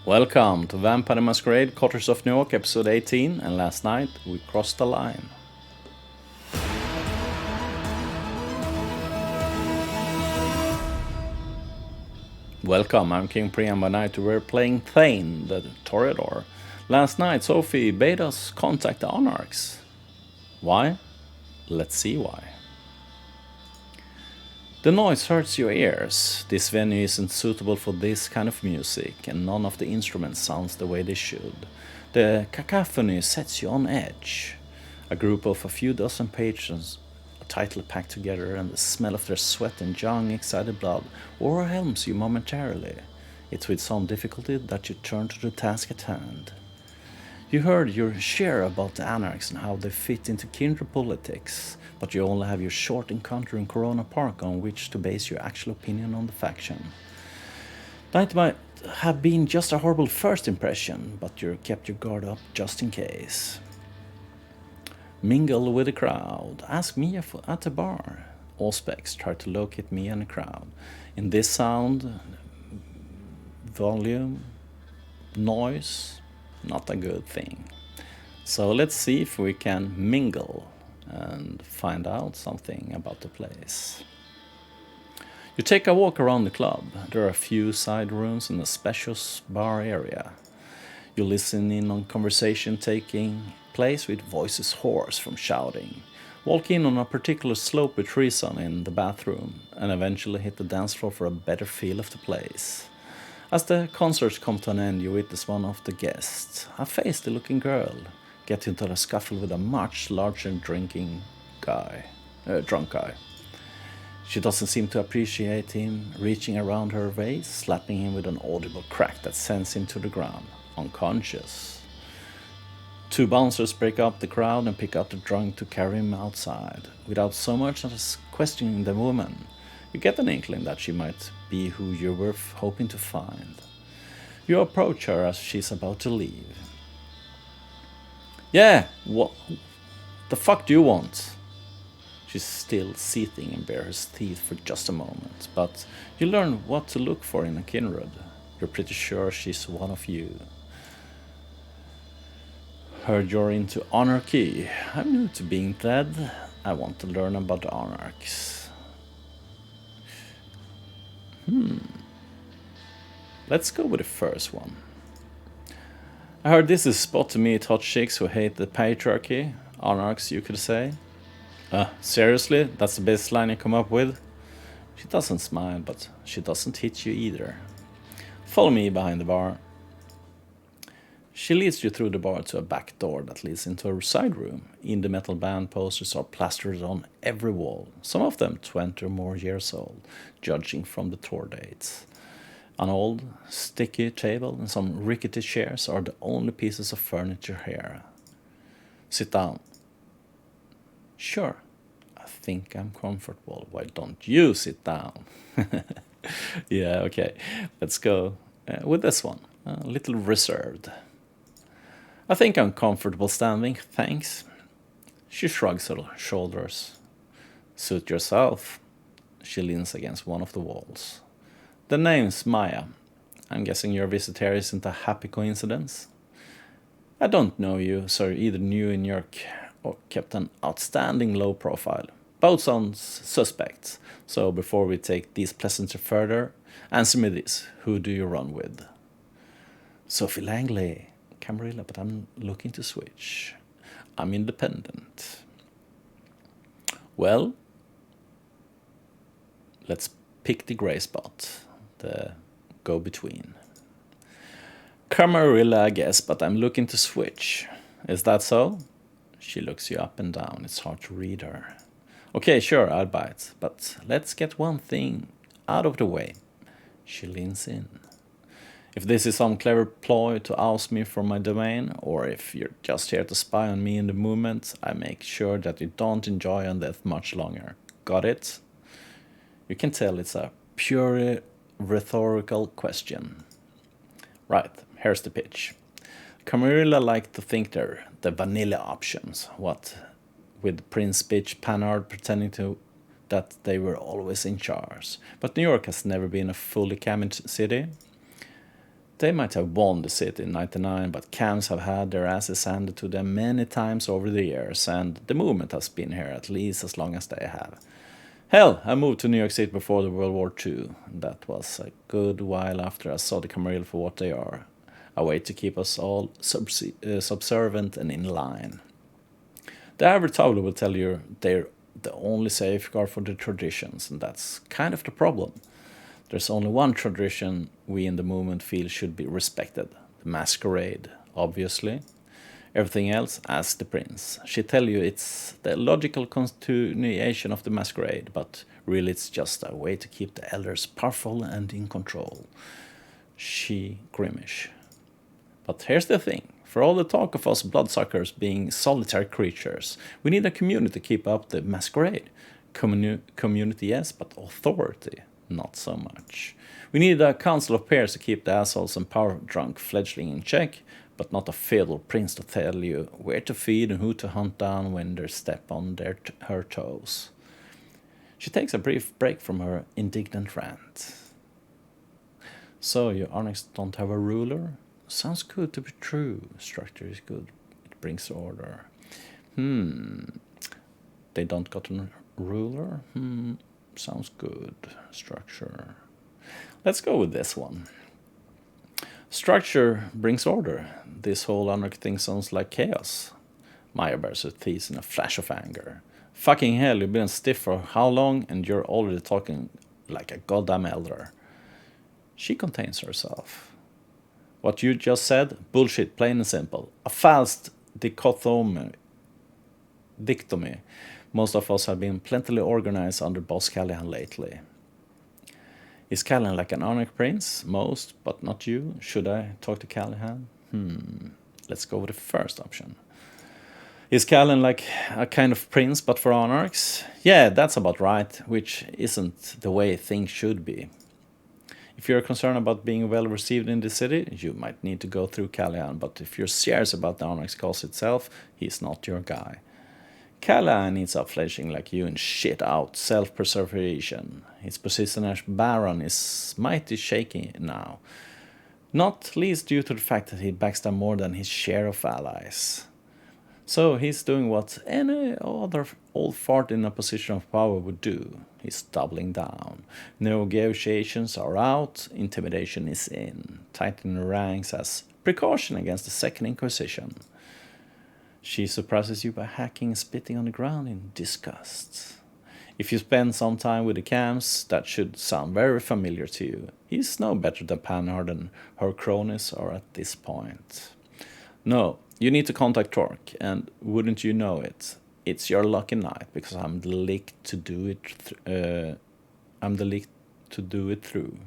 Welcome to Vampire the Masquerade, Coteries of New York, episode 18, and last night we crossed the line. Welcome, I'm King Priam by night. We're playing Thane, the Toreador. Last night Sophie bade us contact the Anarchs. Why? Let's see why. The noise hurts your ears. This venue isn't suitable for this kind of music, and none of the instruments sounds the way they should. The cacophony sets you on edge. A group of a few dozen patrons, tightly packed together, and the smell of their sweat and young, excited blood overwhelms you momentarily. It's with some difficulty that you turn to the task at hand. You heard your share about the Anarchs and how they fit into kindred politics, but you only have your short encounter in Corona Park on which to base your actual opinion on the faction. That might have been just a horrible first impression, but you kept your guard up just in case. Mingle with the crowd. Ask Mia at the bar. Auspex tried to locate me in the crowd. In this sound, volume, noise, not a good thing. So let's see if we can mingle and find out something about the place. You take a walk around the club. There are a few side rooms and a spacious bar area. You listen in on conversation taking place with voices hoarse from shouting. Walk in on a particular slope with trees on in the bathroom and eventually hit the dance floor for a better feel of the place. As the concerts come to an end, you witness one of the guests, a feisty looking girl, get into a scuffle with a much larger drunk guy. She doesn't seem to appreciate him, reaching around her waist, slapping him with an audible crack that sends him to the ground, unconscious. Two bouncers break up the crowd and pick up the drunk to carry him outside. Without so much as questioning the woman, you get an inkling that she might be who you were hoping to find. You approach her as she's about to leave. Yeah, what the fuck do you want? She's still seething and bares her teeth for just a moment, but you learn what to look for in a kindred. You're pretty sure she's one of you. Heard you're into anarchy. I'm new to being dead. I want to learn about the Anarchs. Let's go with the first one. I heard this is a spot to meet hot chicks who hate the patriarchy. Anarchs, you could say. Seriously? That's the best line you come up with? She doesn't smile, but she doesn't hit you either. Follow me behind the bar. She leads you through the bar to a back door that leads into a side room. Indie metal band posters are plastered on every wall, some of them 20 or more years old, judging from the tour dates. An old, sticky table and some rickety chairs are the only pieces of furniture here. Sit down. Sure, I think I'm comfortable. Why don't you sit down? Yeah, okay, let's go with this one. A little reserved. I think I'm comfortable standing, thanks. She shrugs her shoulders. Suit yourself. She leans against one of the walls. The name's Maya. I'm guessing your visit here isn't a happy coincidence? I don't know you, so you're either new in New York or kept an outstanding low profile. Both sounds suspect. So before we take these pleasantries further, answer me this. Who do you run with? Sophie Langley. Camarilla, but I'm looking to switch. I'm independent. Well, let's pick the gray spot, the go-between. Camarilla, I guess, but I'm looking to switch. Is that so? She looks you up and down. It's hard to read her. Okay, sure, I'll bite, but let's get one thing out of the way. She leans in. If this is some clever ploy to oust me from my domain, or if you're just here to spy on me in the movement, I make sure that you don't enjoy on death much longer. Got it? You can tell it's a purely rhetorical question. Right, here's the pitch. Camarilla like to think they're the vanilla options, what with Prince Bitch Panhard pretending to that they were always in charge. But New York has never been a fully camming city. They might have won the city in '99, but cams have had their asses handed to them many times over the years, and the movement has been here at least as long as they have. Hell, I moved to New York City before the World War II. That was a good while after I saw the Camarillo for what they are. A way to keep us all subservient and in line. The average traveler will tell you they're the only safeguard for the traditions, and that's kind of the problem. There's only one tradition we in the movement feel should be respected. The Masquerade, obviously. Everything else, ask the prince. She tell you it's the logical continuation of the Masquerade, but really it's just a way to keep the elders powerful and in control. She grimace. But here's the thing. For all the talk of us bloodsuckers being solitary creatures, we need a community to keep up the Masquerade. Community, yes, but authority, not so much. We need a council of peers to keep the assholes and power-drunk fledgling in check, but not a feudal prince to tell you where to feed and who to hunt down when they step on her toes. She takes a brief break from her indignant rant. So, you Onyx don't have a ruler? Sounds good to be true. Structure is good. It brings order. They don't got a ruler? Sounds good. Structure. Let's go with this one. Structure brings order. This whole Anarch thing sounds like chaos. Maya bears her teeth in a flash of anger. Fucking hell, you've been stiff for how long and you're already talking like a goddamn elder. She contains herself. What you just said, bullshit, plain and simple. A false dichotomy. Most of us have been plentifully organized under Boss Callahan lately. Is Callahan like an Anarch prince? Most, but not you. Should I talk to Callahan? Let's go with the first option. Is Callahan like a kind of prince but for Anarchs? Yeah, that's about right, which isn't the way things should be. If you're concerned about being well received in the city, you might need to go through Callahan, but if you're serious about the Anarch's cause itself, he's not your guy. Callahan needs a fledgling like you and shit out self-preservation. His position as Baron is mighty shaky now, not least due to the fact that he backs down more than his share of allies. So he's doing what any other old fart in a position of power would do. He's doubling down. Negotiations are out, intimidation is in, tightening the ranks as precaution against the Second Inquisition. She surprises you by hacking and spitting on the ground in disgust. If you spend some time with the cams, that should sound very familiar to you. He's no better than Panhard and her cronies are at this point. No, you need to contact Torque, and wouldn't you know it? It's your lucky night, because I'm the lick to do it through.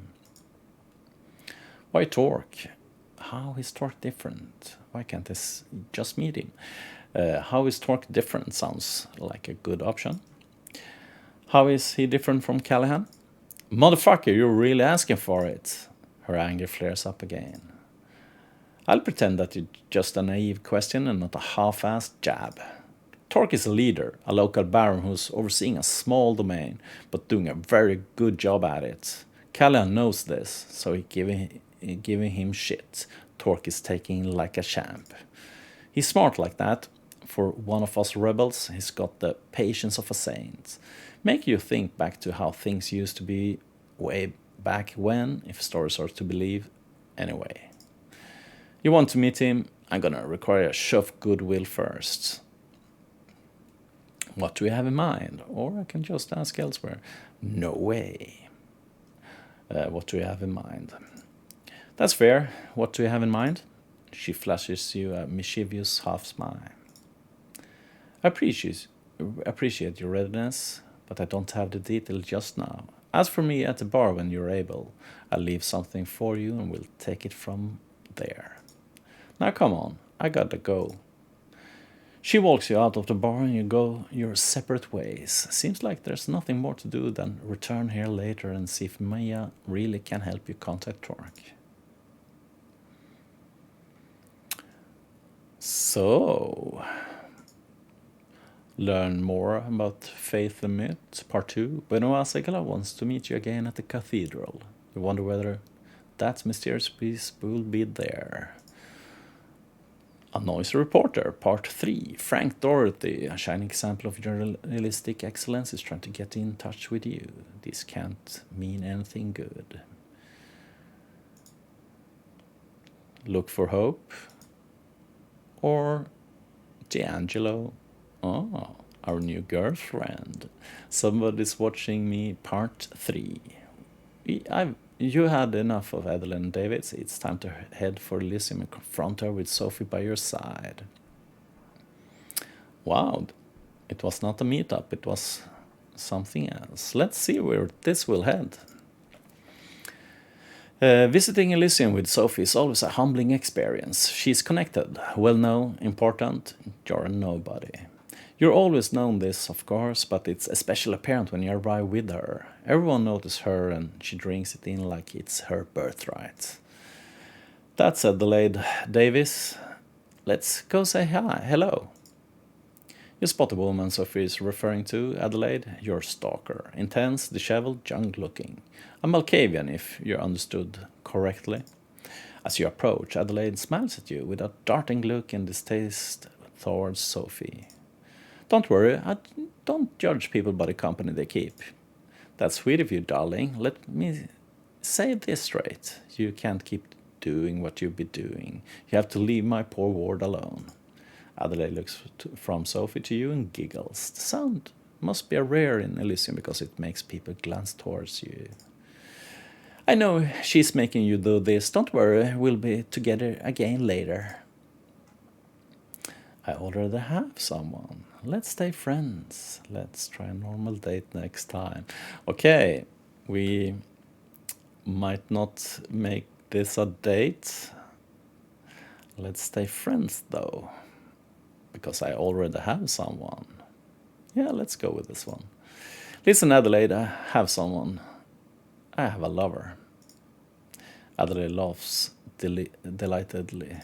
Why Torque? How is Torque different? Why can't I just meet him? How is Torque different? Sounds like a good option. How is he different from Callahan? Motherfucker, you're really asking for it. Her anger flares up again. I'll pretend that it's just a naive question and not a half-assed jab. Torque is a leader, a local baron who's overseeing a small domain, but doing a very good job at it. Callahan knows this, so he's giving him shit. Torque is taking like a champ. He's smart like that. For one of us rebels, he's got the patience of a saint. Make you think back to how things used to be way back when, if stories are to believe. Anyway. You want to meet him? I'm gonna require a show of goodwill first. What do you have in mind? Or I can just ask elsewhere. No way. What do you have in mind? That's fair. What do you have in mind? She flashes you a mischievous half smile. I appreciate your readiness, but I don't have the detail just now. Ask for me at the bar when you're able. I'll leave something for you and we'll take it from there. Now come on, I gotta go. She walks you out of the bar and you go your separate ways. Seems like there's nothing more to do than return here later and see if Maya really can help you contact Torque. So, learn more about Faith and Myth, Part 2. Benoit Segala wants to meet you again at the cathedral. You wonder whether that mysterious piece will be there. A Noise Reporter, Part 3. Frank Doherty, a shining example of journalistic excellence, is trying to get in touch with you. This can't mean anything good. Look for Hope. Or D'Angelo. Oh, our new girlfriend. Somebody's watching me, Part 3. You had enough of Adeline Davids. It's time to head for Elysium and confront her with Sophie by your side. Wow, it was not a meetup, it was something else. Let's see where this will head. Visiting Elysium with Sophie is always a humbling experience. She's connected, well-known, important, you're a nobody. You're always known this, of course, but it's especially apparent when you arrive with her. Everyone notices her and she drinks it in like it's her birthright. That's Adelaide Davis. Let's go say hi. Hello. You spot the woman Sophie is referring to, Adelaide, your stalker. Intense, disheveled, young-looking. A Malkavian, if you understood correctly. As you approach, Adelaide smiles at you with a darting look and distaste towards Sophie. Don't worry, I don't judge people by the company they keep. That's sweet of you, darling. Let me say this straight. You can't keep doing what you've been doing. You have to leave my poor ward alone. Adelaide looks from Sophie to you and giggles. The sound must be a rare in Elysium because it makes people glance towards you. I know she's making you do this. Don't worry, we'll be together again later. I already have someone. Let's stay friends. Let's try a normal date next time. Okay, we might not make this a date. Let's stay friends though. Because I already have someone. Yeah, let's go with this one. Listen, Adelaide, I have someone. I have a lover. Adelaide laughs delightedly.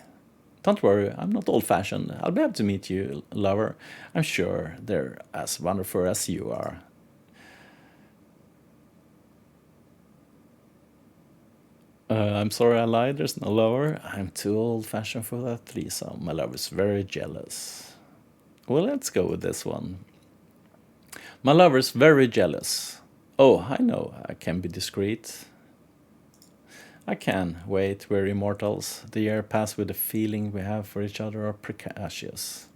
Don't worry, I'm not old-fashioned. I'll be happy to meet you, lover. I'm sure they're as wonderful as you are. I'm sorry I lied, there's no lover. I'm too old-fashioned for that threesome. My lover is very jealous. Well, let's go with this one. My lover is very jealous. Oh, I know, I can be discreet. I can. Wait, we're immortals. The year passed with the feeling we have for each other are precocious.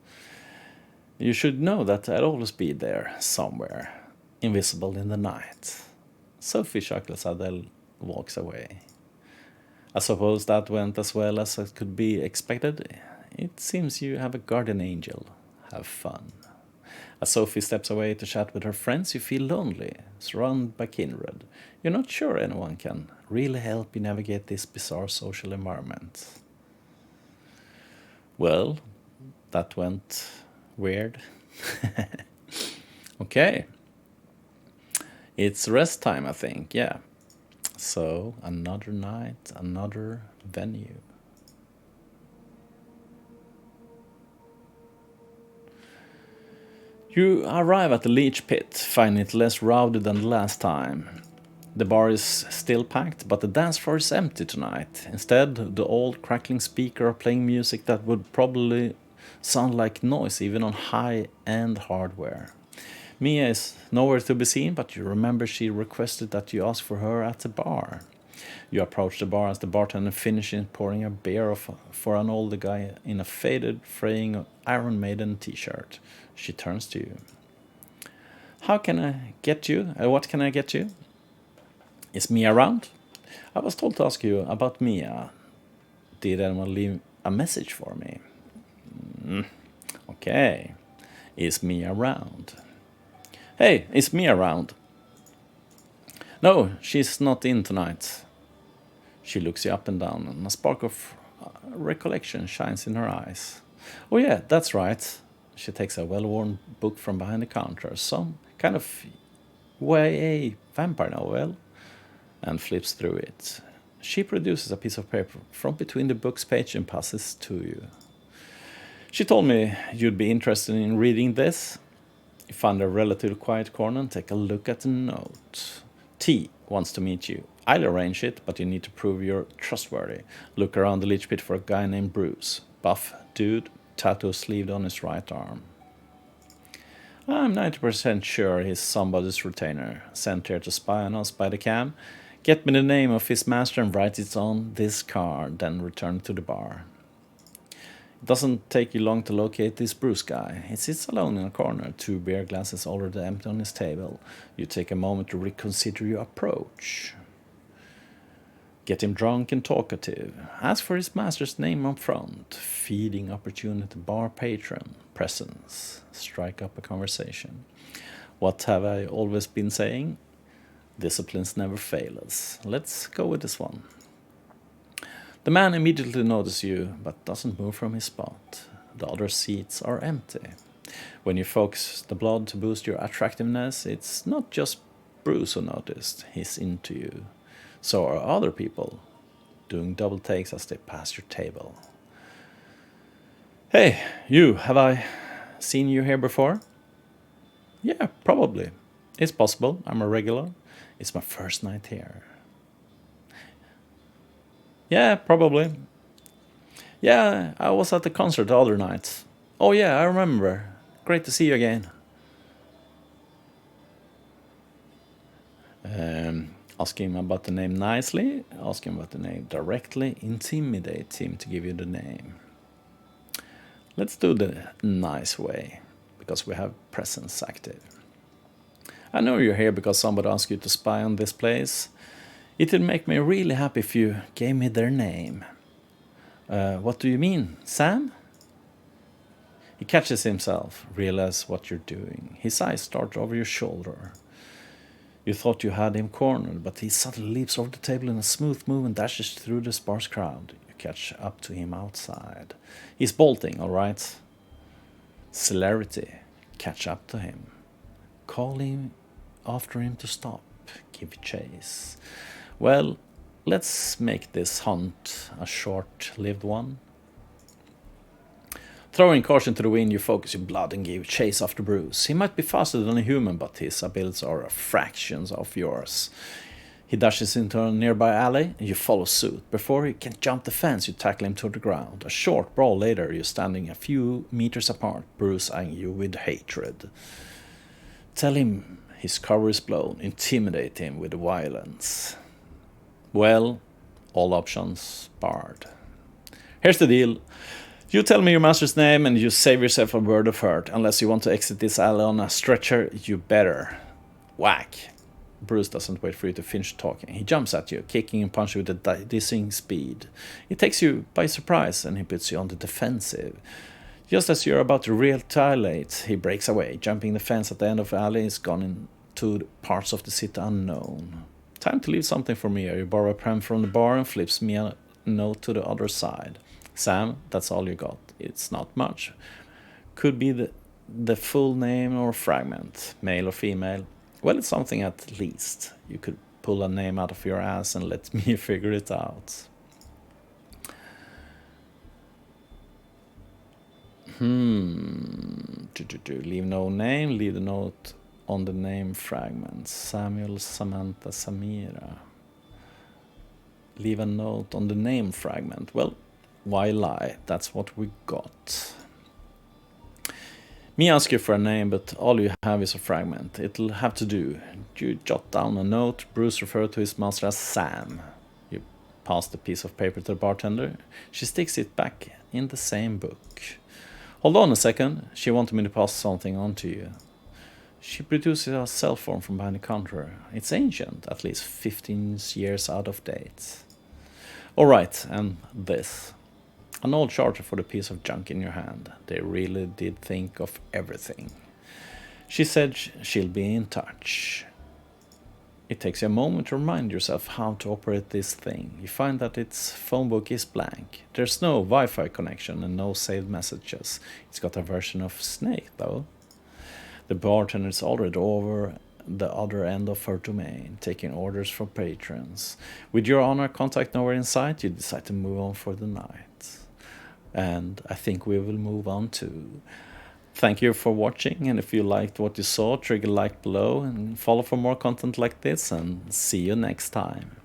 You should know that I'd always be there, somewhere, invisible in the night. Sophie chuckles as Adele walks away. I suppose that went as well as it could be expected. It seems you have a guardian angel. Have fun. As Sophie steps away to chat with her friends, you feel lonely, surrounded by kindred. You're not sure anyone can really help you navigate this bizarre social environment. Well, that went weird. Okay. It's rest time, I think, yeah. So, another night, another venue. You arrive at the Leech Pit, finding it less rowdy than the last time. The bar is still packed, but the dance floor is empty tonight. Instead, the old crackling speaker are playing music that would probably sound like noise even on high-end hardware. Mia is nowhere to be seen, but you remember she requested that you ask for her at the bar. You approach the bar as the bartender finishes pouring a beer for an older guy in a faded, fraying Iron Maiden t-shirt. She turns to you. How can I get you? What can I get you? Is Mia around? I was told to ask you about Mia. Did anyone leave a message for me? Okay. Is Mia around? Hey, is Mia around? No, she's not in tonight. She looks you up and down, and a spark of recollection shines in her eyes. Oh yeah, that's right. She takes a well-worn book from behind the counter, some kind of YA vampire novel, and flips through it. She produces a piece of paper from between the book's page and passes to you. She told me you'd be interested in reading this. Find a relatively quiet corner and take a look at the note. T wants to meet you. I'll arrange it, but you need to prove you're trustworthy. Look around the leech pit for a guy named Bruce. Buff dude, tattoo sleeved on his right arm. I'm 90% sure he's somebody's retainer, sent here to spy on us by the cam. Get me the name of his master and write it on this card, then return to the bar. It doesn't take you long to locate this Bruce guy. He sits alone in a corner, 2 beer glasses already empty on his table. You take a moment to reconsider your approach. Get him drunk and talkative. Ask for his master's name up front. Feeding opportunity bar patron. Presence. Strike up a conversation. What have I always been saying? Disciplines never fail us. Let's go with this one. The man immediately notices you, but doesn't move from his spot. The other seats are empty. When you focus the blood to boost your attractiveness, it's not just Bruce who noticed. He's into you. So are other people, doing double takes as they pass your table. Hey, you, have I seen you here before? Yeah, probably. It's possible, I'm a regular. It's my first night here. Yeah, probably. Yeah, I was at the concert the other night. Oh yeah, I remember. Great to see you again. Ask him about the name nicely. Ask him about the name directly. Intimidate him to give you the name. Let's do the nice way, because we have presence active. I know you're here because somebody asked you to spy on this place. It would make me really happy if you gave me their name. What do you mean, Sam? He catches himself, realizes what you're doing. His eyes start over your shoulder. You thought you had him cornered, but he suddenly leaps over the table in a smooth move and dashes through the sparse crowd. You catch up to him outside. He's bolting, all right? Celerity. Catch up to him. Call him after him to stop. Give chase. Well, let's make this hunt a short-lived one. Throwing caution to the wind, you focus your blood and give chase after Bruce. He might be faster than a human, but his abilities are a fraction of yours. He dashes into a nearby alley, and you follow suit. Before he can jump the fence, you tackle him to the ground. A short brawl later, you're standing a few meters apart, Bruce eyeing you with hatred. Tell him his cover is blown. Intimidate him with violence. Well, all options barred. Here's the deal. You tell me your master's name and you save yourself a word of hurt. Unless you want to exit this alley on a stretcher, you better. Whack. Bruce doesn't wait for you to finish talking. He jumps at you, kicking and punching with a dizzying speed. He takes you by surprise and he puts you on the defensive. Just as you're about to retaliate, he breaks away. Jumping the fence at the end of the alley is gone into parts of the city unknown. Time to leave something for me. You borrow a Priam from the bar and flips me a note to the other side. Sam, that's all you got. It's not much. Could be the full name or fragment, male or female. Well, it's something at least. You could pull a name out of your ass and let me figure it out. Leave no name, leave the note on the name fragment. Samuel, Samantha, Samira. Leave a note on the name fragment. Well, why lie? That's what we got. Me ask you for a name, but all you have is a fragment. It'll have to do. You jot down a note. Bruce referred to his master as Sam. You pass the piece of paper to the bartender. She sticks it back in the same book. Hold on a second. She wanted me to pass something on to you. She produces a cell phone from behind the counter. It's ancient, at least 15 years out of date. Alright, and this. An old charger for the piece of junk in your hand. They really did think of everything. She said she'll be in touch. It takes you a moment to remind yourself how to operate this thing. You find that its phone book is blank. There's no Wi-Fi connection and no saved messages. It's got a version of Snake though. The bartender is already over the other end of her domain, taking orders from patrons. With your honor contact nowhere in sight, you decide to move on for the night. And I think we will move on too. Thank you for watching, and if you liked what you saw, trigger like below and follow for more content like this, and see you next time.